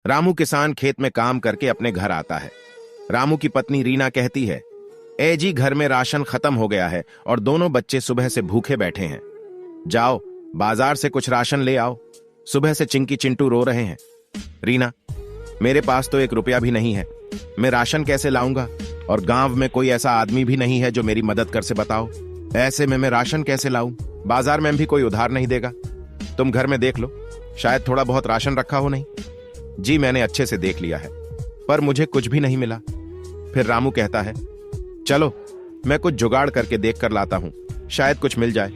रामू किसान खेत में काम करके अपने घर आता है। रामू की पत्नी रीना कहती है, ए जी, घर में राशन खत्म हो गया है और दोनों बच्चे सुबह से भूखे बैठे हैं। जाओ बाजार से कुछ राशन ले आओ, सुबह से चिंकी चिंटू रो रहे हैं। रीना, मेरे पास तो 1 रुपया भी नहीं है, मैं राशन कैसे लाऊंगा? और गांव में कोई ऐसा आदमी भी नहीं है जो मेरी मदद कर से बताओ। ऐसे में मैं राशन कैसे लाऊं? बाजार में भी कोई उधार नहीं देगा। तुम घर में देख लो, शायद थोड़ा बहुत राशन रखा हो। नहीं जी, मैंने अच्छे से देख लिया है, पर मुझे कुछ भी नहीं मिला। फिर रामू कहता है, चलो मैं कुछ जुगाड़ करके देख कर लाता हूं, शायद कुछ मिल जाए।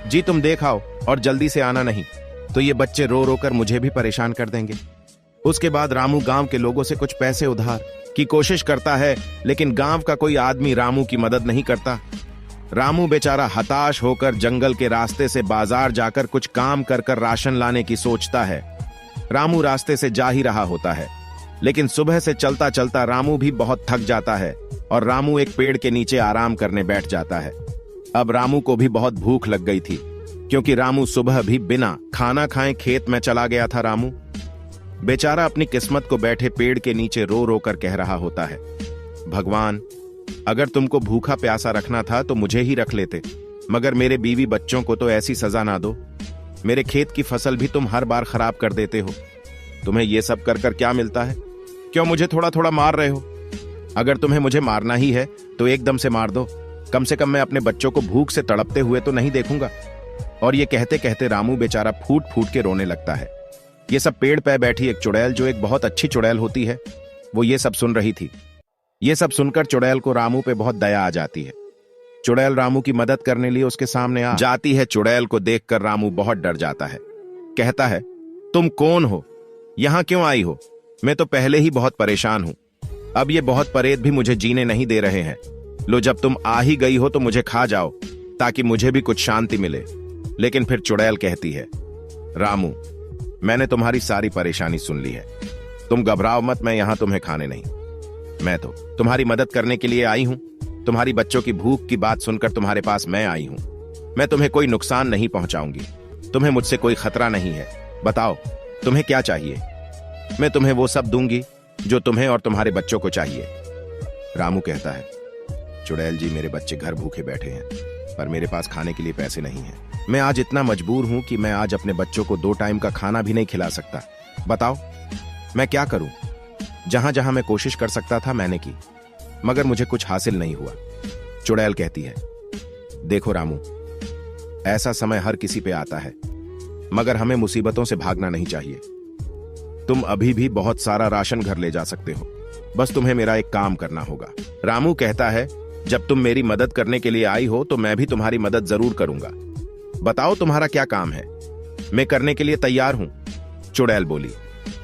जी तुम देख आओ और जल्दी से आना, नहीं तो ये बच्चे रो रो कर मुझे भी परेशान कर देंगे। उसके बाद रामू गांव के लोगों से कुछ पैसे उधार की कोशिश करता है, लेकिन गांव का कोई आदमी रामू की मदद नहीं करता। रामू बेचारा हताश होकर जंगल के रास्ते से बाजार जाकर कुछ काम कर कर राशन लाने की सोचता है। रामू रास्ते से जा ही रहा होता है, लेकिन सुबह से चलता चलता रामू भी बहुत थक जाता है और रामू एक पेड़ के नीचे आराम करने बैठ जाता है। अब रामू को भी बहुत भूख लग गई थी, क्योंकि रामू सुबह भी बिना खाना खाए खेत में चला गया था। रामू बेचारा अपनी किस्मत को बैठे पेड़ के नीचे रो रो कर कह रहा होता है, भगवान, अगर तुमको भूखा प्यासा रखना था तो मुझे ही रख लेते, मगर मेरे बीवी बच्चों को तो ऐसी सजा ना दो। मेरे खेत की फसल भी तुम हर बार खराब कर देते हो। तुम्हें ये सब कर कर क्या मिलता है? क्यों मुझे थोड़ा थोड़ा मार रहे हो? अगर तुम्हें मुझे मारना ही है तो एकदम से मार दो, कम से कम मैं अपने बच्चों को भूख से तड़पते हुए तो नहीं देखूंगा। और ये कहते कहते रामू बेचारा फूट फूट के रोने लगता है। ये सब पेड़ पे बैठी एक चुड़ैल, जो एक बहुत अच्छी चुड़ैल होती है, वो ये सब सुन रही थी। ये सब सुनकर चुड़ैल को रामू पे बहुत दया आ जाती है। चुड़ैल रामू की मदद करने लिए उसके सामने आ जाती है। चुड़ैल को देखकर रामू बहुत डर जाता है। कहता है, तुम कौन हो? यहां क्यों आई हो? मैं तो पहले ही बहुत परेशान हूं, अब ये बहुत प्रेत भी मुझे जीने नहीं दे रहे हैं। लो, जब तुम आ ही गई हो तो मुझे खा जाओ, ताकि मुझे भी कुछ शांति मिले। लेकिन फिर चुड़ैल कहती है, रामू, मैंने तुम्हारी सारी परेशानी सुन ली है, तुम घबराओ मत, मैं यहां तुम्हें खाने नहीं, मैं तो तुम्हारी मदद करने के लिए आई हूं। तुम्हारी बच्चों की भूख की बात सुनकर तुम्हारे पास मैं आई हूं। मैं तुम्हें कोई नुकसान नहीं पहुंचाऊंगी, तुम्हें मुझसे कोई खतरा नहीं है। बताओ तुम्हें क्या चाहिए? मैं तुम्हें वो सब दूंगी जो तुम्हें और तुम्हारे बच्चों को चाहिए। रामू कहता है, चुड़ैल जी, मेरे बच्चे घर भूखे बैठे हैं, पर मेरे पास खाने के लिए पैसे नहीं हैं। मैं आज इतना मजबूर हूं कि मैं आज अपने बच्चों को 2 टाइम का खाना भी नहीं खिला सकता। बताओ मैं क्या करूं? जहां जहां मैं कोशिश कर सकता था मैंने की, मगर मुझे कुछ हासिल नहीं हुआ। चुड़ैल कहती है, देखो रामू, ऐसा समय हर किसी पे आता है, मगर हमें मुसीबतों से भागना नहीं चाहिए। तुम अभी भी बहुत सारा राशन घर ले जा सकते हो, बस तुम्हें मेरा एक काम करना होगा। रामू कहता है, जब तुम मेरी मदद करने के लिए आई हो तो मैं भी तुम्हारी मदद जरूर करूंगा। बताओ तुम्हारा क्या काम है? मैं करने के लिए तैयार हूं। चुड़ैल बोली,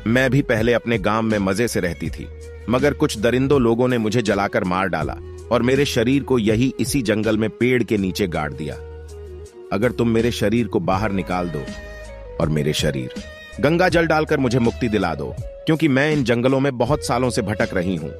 मैं भी पहले अपने गांव में मजे से रहती थी, मगर कुछ दरिंदों लोगों ने मुझे जलाकर मार डाला और मेरे शरीर को यही इसी जंगल में पेड़ के नीचे गाड़ दिया। अगर तुम मेरे शरीर को बाहर निकाल दो और मेरे शरीर गंगा जल डालकर मुझे मुक्ति दिला दो, क्योंकि मैं इन जंगलों में बहुत सालों से भटक रही हूं।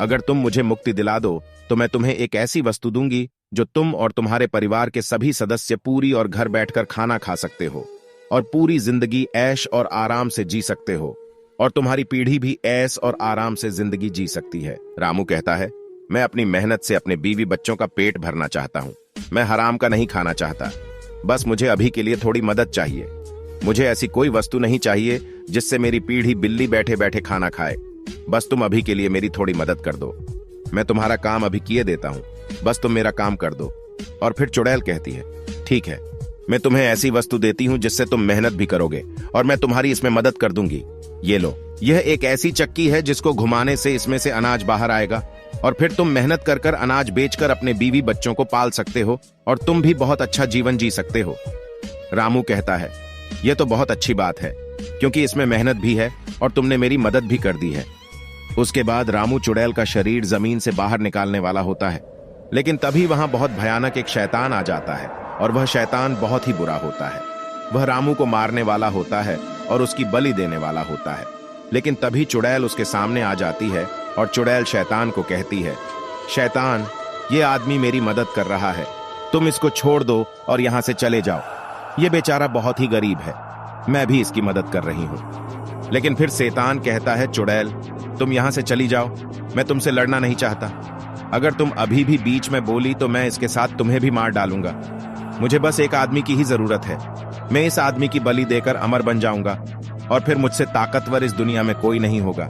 अगर तुम मुझे मुक्ति दिला दो तो मैं तुम्हें एक ऐसी वस्तु दूंगी जो तुम और तुम्हारे परिवार के सभी सदस्य पूरी और घर बैठकर खाना खा सकते हो और पूरी जिंदगी ऐश और आराम से जी सकते हो, और तुम्हारी पीढ़ी भी ऐश और आराम से जिंदगी जी सकती है। रामू कहता है, मैं अपनी मेहनत से अपने बीवी बच्चों का पेट भरना चाहता हूं, मैं हराम का नहीं खाना चाहता। बस मुझे अभी के लिए थोड़ी मदद चाहिए। मुझे ऐसी कोई वस्तु नहीं चाहिए जिससे मेरी पीढ़ी बिल्ली बैठे बैठे खाना खाए। बस तुम अभी के लिए मेरी थोड़ी मदद कर दो। मैं तुम्हारा काम अभी किए देता हूं, बस तुम मेरा काम कर दो। और फिर चुड़ैल कहती है, ठीक है, मैं तुम्हें ऐसी वस्तु देती हूं जिससे तुम मेहनत भी करोगे और मैं तुम्हारी इसमें मदद कर दूंगी। ये लो, यह एक ऐसी चक्की है जिसको घुमाने से इसमें से अनाज बाहर आएगा और फिर तुम मेहनत कर कर अनाज बेचकर अपने बीवी बच्चों को पाल सकते हो और तुम भी बहुत अच्छा जीवन जी सकते हो। रामू कहता है, यह तो बहुत अच्छी बात है, क्योंकि इसमें मेहनत भी है और तुमने मेरी मदद भी कर दी है। उसके बाद रामू चुड़ैल का शरीर जमीन से बाहर निकालने वाला होता है, लेकिन तभी वहां बहुत भयानक एक शैतान आ जाता है और वह शैतान बहुत ही बुरा होता है। वह रामू को मारने वाला होता है और उसकी बलि देने वाला होता है। लेकिन तभी चुड़ैल उसके सामने आ जाती है और चुड़ैल शैतान को कहती है, शैतान, ये आदमी मेरी मदद कर रहा है, तुम इसको छोड़ दो और यहां से चले जाओ। ये बेचारा बहुत ही गरीब है, मैं भी इसकी मदद कर रही हूं। लेकिन फिर शैतान कहता है, चुड़ैल तुम यहां से चली जाओ, मैं तुमसे लड़ना नहीं चाहता। अगर तुम अभी भी बीच में बोली तो मैं इसके साथ तुम्हें भी मार डालूंगा। मुझे बस एक आदमी की ही जरूरत है, मैं इस आदमी की बलि देकर अमर बन जाऊंगा और फिर मुझसे ताकतवर इस दुनिया में कोई नहीं होगा।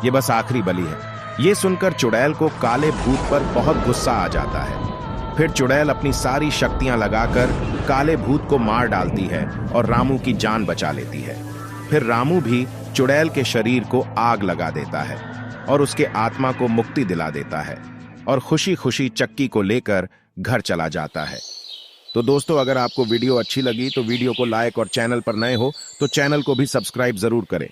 ये बस आखिरी बलि है। ये सुनकर चुड़ैल को काले भूत पर बहुत गुस्सा आ जाता है। फिर चुड़ैल अपनी सारी शक्तियां लगाकर काले भूत को मार डालती है और रामू की जान बचा लेती है। फिर रामू भी चुड़ैल के शरीर को आग लगा देता है और उसके आत्मा को मुक्ति दिला देता है और खुशी खुशी चक्की को लेकर घर चला जाता है। तो दोस्तों, अगर आपको वीडियो अच्छी लगी तो वीडियो को लाइक और चैनल पर नए हो तो चैनल को भी सब्सक्राइब जरूर करें।